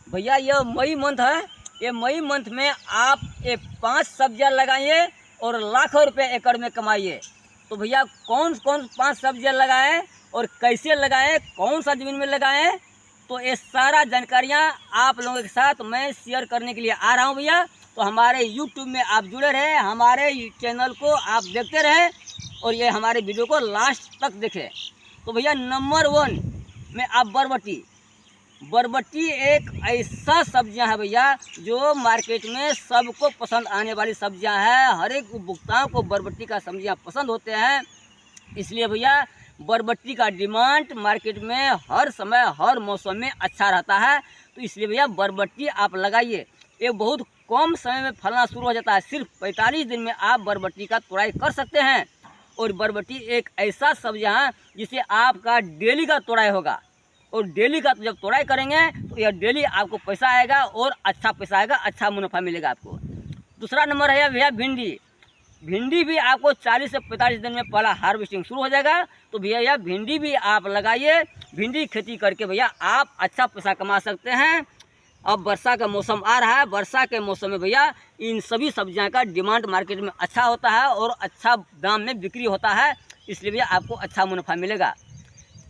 भैया ये मई मंथ है, ये मई मंथ में आप ये 5 सब्जियां लगाइए और लाखों रुपए एकड़ में कमाइए। तो भैया कौन कौन 5 सब्जियां लगाएं और कैसे लगाएं, कौन सा ज़मीन में लगाएं, तो ये सारा जानकारियां आप लोगों के साथ मैं शेयर करने के लिए आ रहा हूं भैया। तो हमारे यूट्यूब में आप जुड़े रहें, हमारे चैनल को आप देखते रहें और ये हमारे वीडियो को लास्ट तक देखें। तो भैया नंबर 1 में आप बरबट्टी एक ऐसा सब्जियां है भैया जो मार्केट में सबको पसंद आने वाली सब्जियां हैं। हर एक उपभोक्ताओं को बरबट्टी का सब्जियां पसंद होते हैं, इसलिए भैया बरबट्टी का डिमांड मार्केट में हर समय हर मौसम में अच्छा रहता है। तो इसलिए भैया बरबट्टी आप लगाइए। ये बहुत कम समय में फलना शुरू हो जाता है, सिर्फ 45 दिन में आप बरबट्टी का तोड़ाई कर सकते हैं। और बरबट्टी एक ऐसा सब्जियां है जिसे आपका डेली का तोड़ाई होगा, और डेली का जब तोड़ाई करेंगे तो यह डेली आपको पैसा आएगा और अच्छा पैसा आएगा, अच्छा मुनाफा मिलेगा आपको। दूसरा नंबर है भैया भिंडी भी आपको 40 से 45 दिन में पहला हार्वेस्टिंग शुरू हो जाएगा। तो भैया भिंडी भी आप लगाइए। भिंडी खेती करके भैया आप अच्छा पैसा कमा सकते हैं। अब वर्षा का मौसम आ रहा है, वर्षा के मौसम में भैया इन सभी सब्जियां का डिमांड मार्केट में अच्छा होता है और अच्छा दाम में बिक्री होता है, इसलिए भैया आपको अच्छा मुनाफा मिलेगा।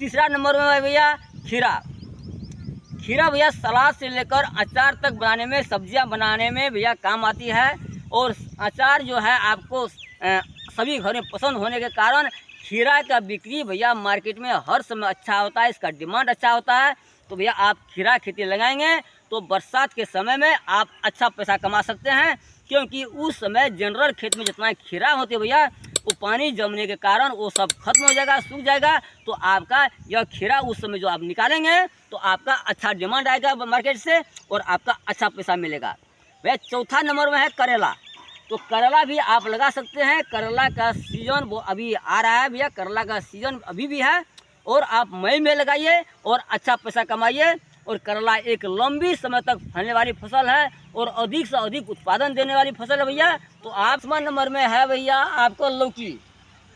तीसरा नंबर में है भैया खीरा भैया सलाद से लेकर अचार तक बनाने में, सब्जियां बनाने में भैया काम आती है। और अचार जो है आपको सभी घर में पसंद होने के कारण खीरा का बिक्री भैया मार्केट में हर समय अच्छा होता है, इसका डिमांड अच्छा होता है। तो भैया आप खीरा खेती लगाएंगे तो बरसात के समय में आप अच्छा पैसा कमा सकते हैं, क्योंकि उस समय जनरल खेत में जितना खीरा होते हैं भैया वो पानी जमने के कारण वो सब खत्म हो जाएगा, सूख जाएगा। तो आपका यह खीरा उस समय जो आप निकालेंगे तो आपका अच्छा डिमांड आएगा मार्केट से और आपका अच्छा पैसा मिलेगा। भैया चौथा नंबर में है करेला। तो करेला भी आप लगा सकते हैं। करेला का सीजन वो अभी आ रहा है भैया, करेला का सीजन अभी भी है और आप मई में लगाइए और अच्छा पैसा कमाइए। और करेला एक लंबी समय तक फलने वाली फसल है और अधिक से अधिक उत्पादन देने वाली फसल है भैया। तो 8वां नंबर में है भैया आपको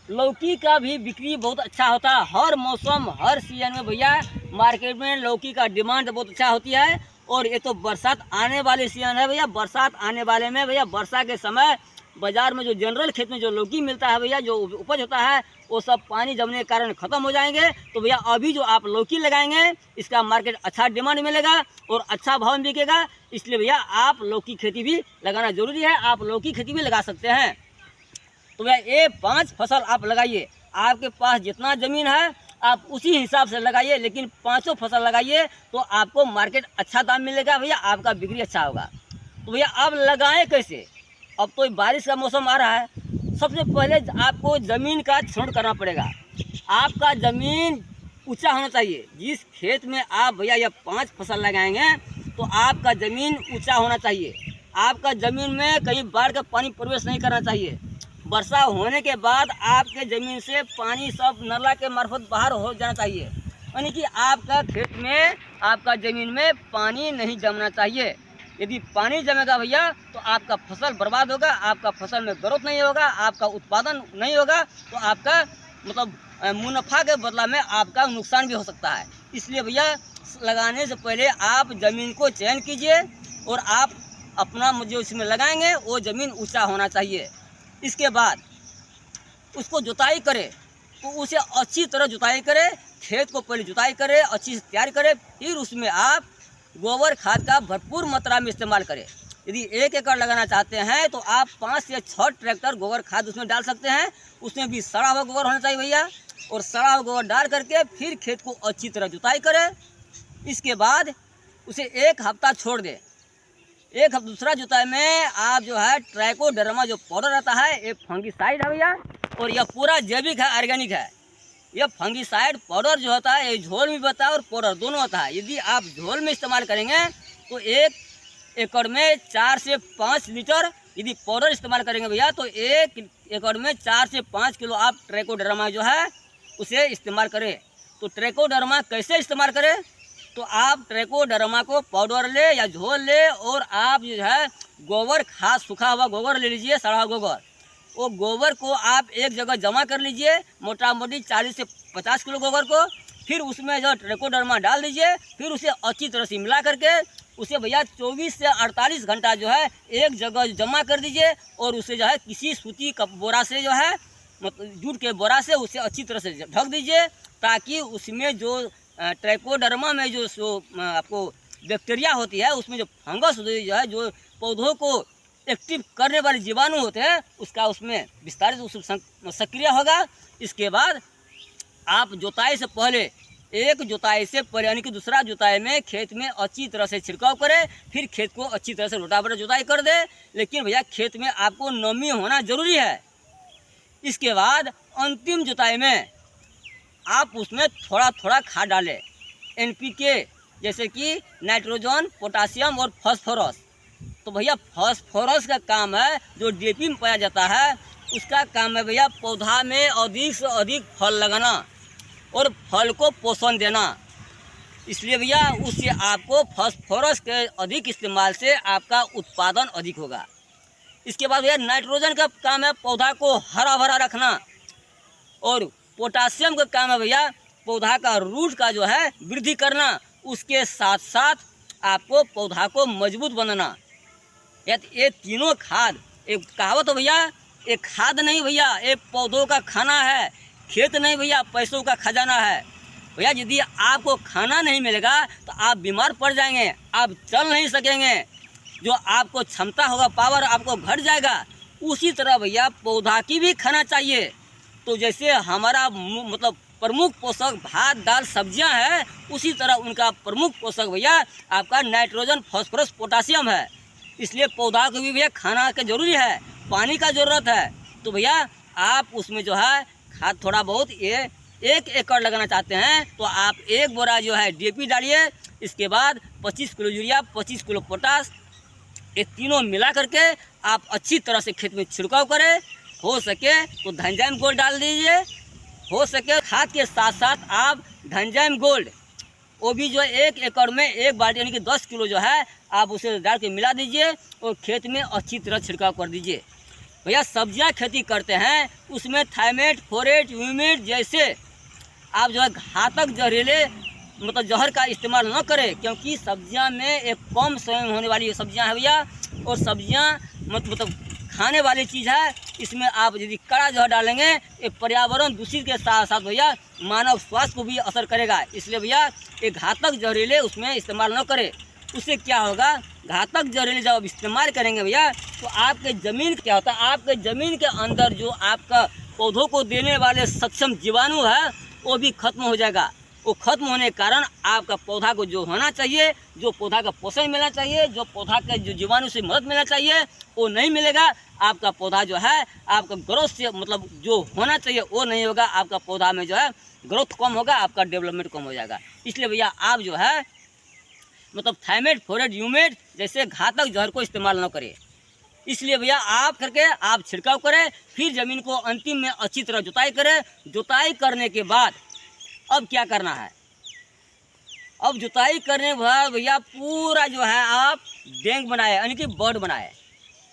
लौकी का भी बिक्री बहुत अच्छा होता है। हर मौसम हर सीजन में भैया मार्केट में लौकी का डिमांड बहुत अच्छा होती है। और ये तो बरसात आने वाले सीजन है भैया, बरसात आने वाले में भैया वर्षा के समय बाजार में जो जनरल खेत में जो लौकी मिलता है भैया, जो उपज होता है वो सब पानी जमने के कारण ख़त्म हो जाएंगे। तो भैया अभी जो आप लौकी लगाएंगे इसका मार्केट अच्छा डिमांड मिलेगा और अच्छा भाव में बिकेगा, इसलिए भैया आप लौकी खेती भी लगाना जरूरी है। आप लौकी खेती भी लगा सकते हैं। तो भैया ये 5 फसल आप लगाइए। आपके पास जितना ज़मीन है आप उसी हिसाब से लगाइए, लेकिन 5 फसल लगाइए तो आपको मार्केट अच्छा दाम मिलेगा भैया, आपका बिक्री अच्छा होगा। तो भैया अब लगाएं कैसे? अब तो बारिश का मौसम आ रहा है। सबसे पहले आपको ज़मीन का चयन करना पड़ेगा। आपका ज़मीन ऊंचा होना चाहिए। जिस खेत में आप भैया यह 5 फसल लगाएंगे तो आपका ज़मीन ऊंचा होना चाहिए। आपका ज़मीन में कहीं बाढ़ का पानी प्रवेश नहीं करना चाहिए। वर्षा होने के बाद आपके ज़मीन से पानी सब नाला के मार्फत बाहर हो जाना चाहिए, यानी कि आपका खेत में आपका ज़मीन में पानी नहीं जमना चाहिए। यदि पानी जमेगा भैया तो आपका फसल बर्बाद होगा, आपका फसल में ग्रोथ नहीं होगा, आपका उत्पादन नहीं होगा, तो आपका मतलब मुनाफा के बदला में आपका नुकसान भी हो सकता है। इसलिए भैया लगाने से पहले आप ज़मीन को चयन कीजिए और आप अपना जो इसमें लगाएंगे वो ज़मीन ऊंचा होना चाहिए। इसके बाद उसको जुताई करें, तो उसे अच्छी तरह जुताई करें। खेत को पहले जुताई करें, अच्छी से तैयार करें, फिर उसमें आप गोबर खाद का भरपूर मात्रा में इस्तेमाल करें। यदि 1 एकड़ लगाना चाहते हैं तो आप 5 से 6 ट्रैक्टर गोबर खाद उसमें डाल सकते हैं। उसमें भी सड़ा हुआ गोबर होना चाहिए भैया, और सड़ा हुआ गोबर डाल करके फिर खेत को अच्छी तरह जुताई करें। इसके बाद उसे 1 हफ्ता छोड़ दें। 1 हफ्ता दूसरा जुताई में आप जो है ट्राइकोडर्मा जो पाउडर रहता है, एक फंगिसाइड है भैया, और यह पूरा जैविक है, ऑर्गेनिक है। यह फंगिसाइड पाउडर जो होता है ये झोल में भी होता है और पाउडर दोनों होता है। यदि आप झोल में इस्तेमाल करेंगे तो 1 एकड़ में 4 से 5 लीटर, यदि पाउडर इस्तेमाल करेंगे भैया तो 1 एकड़ में 4 से 5 किलो आप ट्राइकोडर्मा जो है उसे इस्तेमाल करें। तो ट्राइकोडर्मा कैसे इस्तेमाल करें? तो आप ट्राइकोडर्मा को पाउडर ले या झोल ले और आप जो है गोबर खाद, सूखा हुआ गोबर ले लीजिए, सड़ा हुआ गोबर। वो गोबर को आप एक जगह जमा कर लीजिए, मोटा मोटी 40 से 50 किलो गोबर को। फिर उसमें जो ट्राइकोडर्मा डाल दीजिए, फिर उसे अच्छी तरह से मिला करके उसे भैया 24 से 48 घंटा जो है एक जगह जमा कर दीजिए और उसे जो है किसी सूती का बोरा से जो है मतलब जूट के बोरा से उसे अच्छी तरह से ढक दीजिए, ताकि उसमें जो ट्राइकोडर्मा में जो आपको बैक्टीरिया होती है, उसमें जो फंगस जो है, जो पौधों को एक्टिव करने वाले जीवाणु होते हैं, उसका उसमें विस्तारित सक्रिय होगा। इसके बाद आप जुताई से पहले, एक जुताई से पहले यानी कि दूसरा जुताई में खेत में अच्छी तरह से छिड़काव करें, फिर खेत को अच्छी तरह से रोटावेटर जुताई कर दे। लेकिन भैया खेत में आपको नमी होना जरूरी है। इसके बाद अंतिम जुताई में आप उसमें थोड़ा थोड़ा खाद डालें, NPK जैसे कि नाइट्रोजन, पोटासियम और फास्फोरस। तो भैया फास्फोरस का काम है, जो DAP में पाया जाता है, उसका काम है भैया पौधा में अधिक से अधिक फल लगाना और फल को पोषण देना। इसलिए भैया उससे आपको फास्फोरस के अधिक इस्तेमाल से आपका उत्पादन अधिक होगा। इसके बाद भैया नाइट्रोजन का काम है पौधा को हरा भरा रखना, और पोटासियम का काम है भैया पौधा का रूट का जो है वृद्धि करना। उसके साथ साथ आपको पौधा को मजबूत बनाना। ये तीनों खाद, एक कहावत हो भैया, एक खाद नहीं भैया, एक पौधों का खाना है, खेत नहीं भैया पैसों का खजाना है। भैया यदि आपको खाना नहीं मिलेगा तो आप बीमार पड़ जाएंगे, आप चल नहीं सकेंगे, जो आपको क्षमता होगा, पावर आपको घट जाएगा। उसी तरह भैया पौधा की भी खाना चाहिए। तो जैसे हमारा मतलब प्रमुख पोषक भात, दाल, सब्जियां हैं, उसी तरह उनका प्रमुख पोषक भैया आपका नाइट्रोजन, फास्फोरस, पोटासियम है। इसलिए पौधा को भी भैया खाना का जरूरी है, पानी का ज़रूरत है। तो भैया आप उसमें जो है खाद थोड़ा बहुत, ये 1 एकड़ लगाना चाहते हैं तो आप 1 बोरा जो है DAP डालिए। इसके बाद 25 किलो यूरिया, 25 किलो पोटास, ये तीनों मिला करके आप अच्छी तरह से खेत में छिड़काव करें। हो सके तो धनजैम गोल्ड डाल दीजिए, हो सके खाद के साथ साथ आप धनजैम गोल्ड, वो भी जो 1 एकड़ में 1 बाल्टी यानी कि 10 किलो जो है आप उसे डाल के मिला दीजिए और खेत में अच्छी तरह छिड़काव कर दीजिए। भैया सब्जियां खेती करते हैं, उसमें थायमेट, फोरेट, ह्यूमेट जैसे आप जो है घातक जहरीले मतलब जहर का इस्तेमाल न करें, क्योंकि सब्जियां में एक कम समय में होने वाली सब्जियां हैं भैया, और सब्जियां मतलब खाने वाली चीज़ है। इसमें आप यदि कड़ा जहर डालेंगे, एक पर्यावरण दूषित के साथ साथ भैया मानव स्वास्थ्य को भी असर करेगा। इसलिए भैया एक घातक जहरीले उसमें इस्तेमाल न करें। उससे क्या होगा, घातक जहरीले जब आप इस्तेमाल करेंगे भैया तो आपके ज़मीन क्या होता है, आपके ज़मीन के अंदर जो आपका पौधों को देने वाले सक्षम जीवाणु है वो भी खत्म हो जाएगा। वो खत्म होने के कारण आपका पौधा को जो होना चाहिए, जो पौधा का पोषण मिलना चाहिए, जो पौधा के जो जीवाणु से मदद मिलना चाहिए, वो नहीं मिलेगा। आपका पौधा जो है आपका ग्रोथ से मतलब जो होना चाहिए वो नहीं होगा। आपका पौधा में जो है ग्रोथ कम होगा, आपका डेवलपमेंट कम हो जाएगा। इसलिए भैया आप जो है मतलब थायमेट, फोरेट, ह्यूमेट जैसे घातक जहर को इस्तेमाल न करें। इसलिए भैया आप करके आप छिड़काव करें, फिर ज़मीन को अंतिम में अच्छी तरह जुताई करें। जुताई करने के बाद अब क्या करना है, अब जुताई करने के बाद भैया पूरा जो है आप डेंग बनाए यानी कि बर्ड बनाए,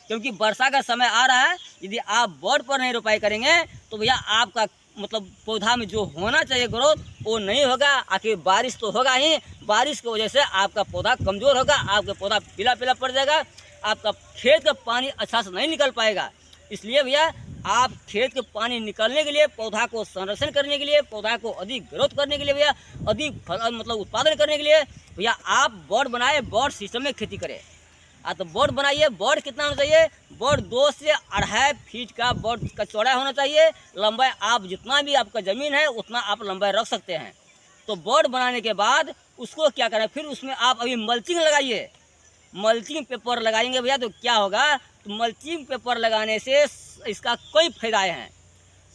क्योंकि वर्षा का समय आ रहा है। यदि आप बर्ड पर नहीं रोपाई करेंगे तो भैया आपका मतलब पौधा में जो होना चाहिए ग्रोथ वो नहीं होगा। आखिर बारिश तो होगा ही, बारिश की वजह से आपका पौधा कमज़ोर होगा, आपका पौधा पीला पीला पड़ जाएगा, आपका खेत का पानी अच्छा से नहीं निकल पाएगा। इसलिए भैया आप खेत के पानी निकलने के लिए, पौधा को संरक्षण करने के लिए, पौधा को अधिक ग्रोथ करने के लिए भैया, अधिक फल मतलब उत्पादन करने के लिए भैया आप बोर्ड बनाए, बोर्ड सिस्टम में खेती करें। तो बोर्ड बनाइए। बोर्ड कितना होना चाहिए, बोर्ड 2 से 2.5 फीट का बोर्ड का चौड़ा होना चाहिए। लंबाई आप जितना भी आपका ज़मीन है उतना आप लंबाई रख सकते हैं। तो बोर्ड बनाने के बाद उसको क्या करें, फिर उसमें आप अभी मल्चिंग लगाइए। मल्चिंग पेपर लगाएंगे भैया तो क्या होगा, तो मल्चिंग पेपर लगाने से इसका कई फायदाएँ हैं।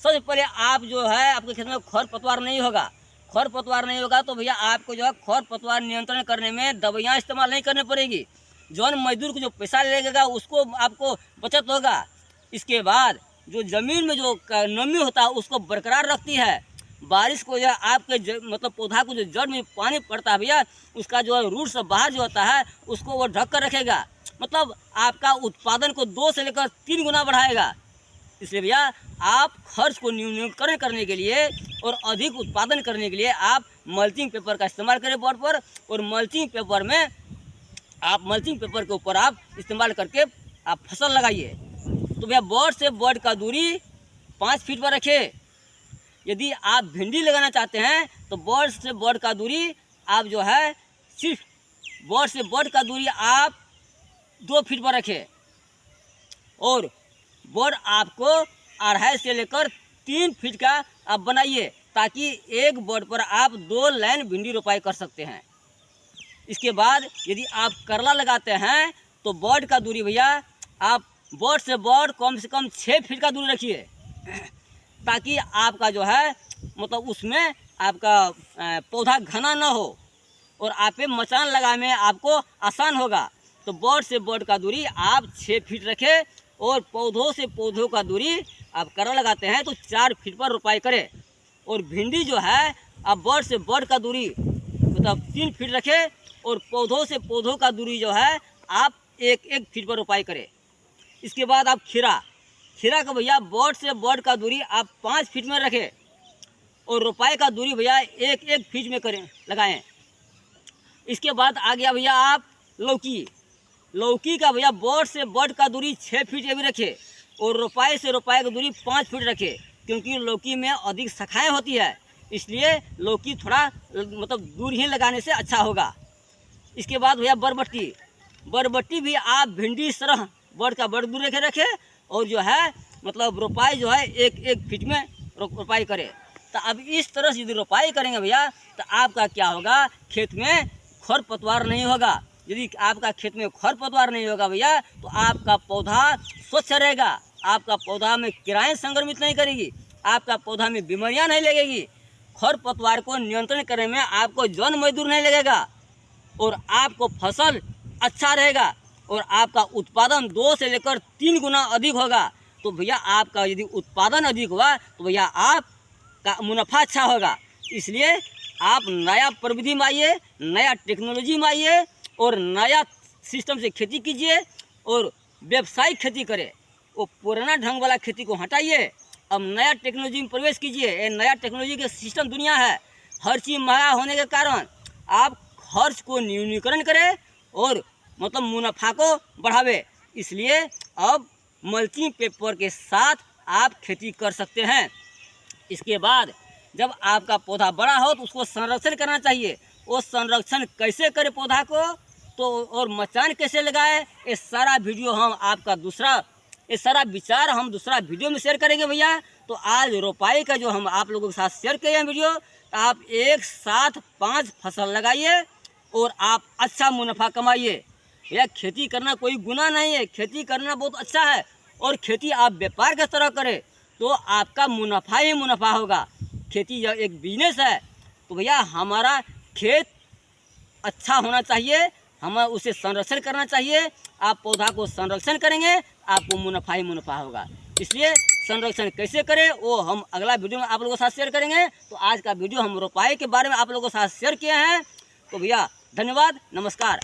सबसे पहले आप जो है आपके खेत में खरपतवार नहीं होगा। खरपतवार नहीं होगा तो भैया आपको जो है खरपतवार नियंत्रण करने में दवाइयाँ इस्तेमाल नहीं करनी पड़ेगी। जौन मजदूर को जो पैसा लगेगा उसको आपको बचत होगा। इसके बाद जो ज़मीन में जो नमी होता है उसको बरकरार रखती है। बारिश को जो आपके मतलब पौधा को जो जड़ में पानी पड़ता है भैया, उसका जो है रूट से बाहर जो होता है उसको वो ढक कर रखेगा। मतलब आपका उत्पादन को 2 से लेकर 3 गुना बढ़ाएगा। इसलिए भैया आप खर्च को न्यूनीकरण करने के लिए और अधिक उत्पादन करने के लिए आप मल्चिंग पेपर का इस्तेमाल करें बोर्ड पर। और मल्चिंग पेपर में आप मल्चिंग पेपर के ऊपर आप इस्तेमाल करके आप फसल लगाइए। तो भैया बोर्ड से बोर्ड का दूरी 5 फीट पर रखें। यदि आप भिंडी लगाना चाहते हैं तो बोर्ड से बोर्ड का दूरी आप जो है सिर्फ बोर्ड से बोर्ड का दूरी आप 2 फीट पर रखें, और बोर्ड आपको 2.5 से लेकर 3 फीट का आप बनाइए, ताकि एक बोर्ड पर आप 2 लाइन भिंडी रोपाई कर सकते हैं। इसके बाद यदि आप करला लगाते हैं तो बोर्ड का दूरी भैया आप बोर्ड से बोर्ड कम से कम 6 फीट का दूरी रखिए, ताकि आपका जो है मतलब उसमें आपका पौधा घना ना हो और आप पे मचान लगाने में आपको आसान होगा। तो बोर्ड से बोर्ड का दूरी आप 6 फीट रखें, और पौधों से पौधों का दूरी आप करला लगाते हैं तो 4 फीट पर रोपाई करें। और भिंडी जो है आप बोर्ड से बोर्ड का दूरी मतलब 3 फीट रखें, और पौधों से पौधों का दूरी जो है आप 1-1 फीट पर रोपाई करें। इसके बाद आप खीरा का भैया बोर्ड से बोर्ड का दूरी आप 5 फीट में रखें, और रोपाई का दूरी भैया 1-1 फीट में करें लगाएं। इसके बाद आ गया भैया आप लौकी का भैया बोर्ड से बोर्ड का दूरी 6 फीट ये भी रखे, और रोपाई से रोपाई की दूरी 5 फीट रखे, क्योंकि लौकी में अधिक शाखाएं होती है, इसलिए लौकी थोड़ा मतलब दूर ही लगाने से अच्छा होगा। इसके बाद भैया बरबट्टी भी आप भिंडी सरह बोर्ड का बड़ दूर रखे, और जो है मतलब रोपाई जो है 1-1 फीट में रोपाई करें। तो अब इस तरह से यदि रोपाई करेंगे भैया तो आपका क्या होगा, खेत में खरपतवार नहीं होगा। यदि आपका खेत में खरपतवार नहीं होगा भैया तो आपका पौधा स्वच्छ रहेगा, आपका पौधा में किराएँ संक्रमित नहीं करेगी, आपका पौधा में बीमारियां नहीं लगेगी, खरपतवार को नियंत्रण करने में आपको जन मजदूर नहीं लगेगा, और आपको फसल अच्छा रहेगा, और आपका उत्पादन 2 से लेकर 3 गुना अधिक होगा। तो भैया आपका यदि उत्पादन अधिक हुआ तो भैया आपका मुनाफा अच्छा होगा। इसलिए आप नया प्रविधि में आइए, नया टेक्नोलॉजी में आइए, और नया सिस्टम से खेती कीजिए, और व्यावसायिक खेती करें। वो पुराना ढंग वाला खेती को हटाइए, अब नया टेक्नोलॉजी में प्रवेश कीजिए। ये नया टेक्नोलॉजी के सिस्टम दुनिया है, हर चीज़ महंगा होने के कारण आप खर्च को न्यूनीकरण करें और मतलब मुनाफा को बढ़ावे। इसलिए अब मल्चिंग पेपर के साथ आप खेती कर सकते हैं। इसके बाद जब आपका पौधा बड़ा हो तो उसको संरक्षण करना चाहिए। वो संरक्षण कैसे करें पौधा को तो और मचान कैसे लगाए, ये सारा वीडियो हम आपका ये सारा विचार हम दूसरा वीडियो में शेयर करेंगे भैया। तो आज रोपाई का जो हम आप लोगों के साथ शेयर किए हैं वीडियो, तो आप एक साथ 5 फसल लगाइए और आप अच्छा मुनाफा कमाइए। भैया खेती करना कोई गुनाह नहीं है, खेती करना बहुत अच्छा है, और खेती आप व्यापार के तरह करें तो आपका मुनाफा ही मुनाफा होगा। खेती यह एक बिजनेस है, तो भैया हमारा खेत अच्छा होना चाहिए, हमें उसे संरक्षण करना चाहिए। आप पौधा को संरक्षण करेंगे आपको मुनाफा ही मुनाफा होगा। इसलिए संरक्षण कैसे करें वो हम अगला वीडियो में आप लोगों के साथ शेयर करेंगे। तो आज का वीडियो हम रोपाई के बारे में आप लोगों के साथ शेयर किए हैं। तो भैया धन्यवाद, नमस्कार।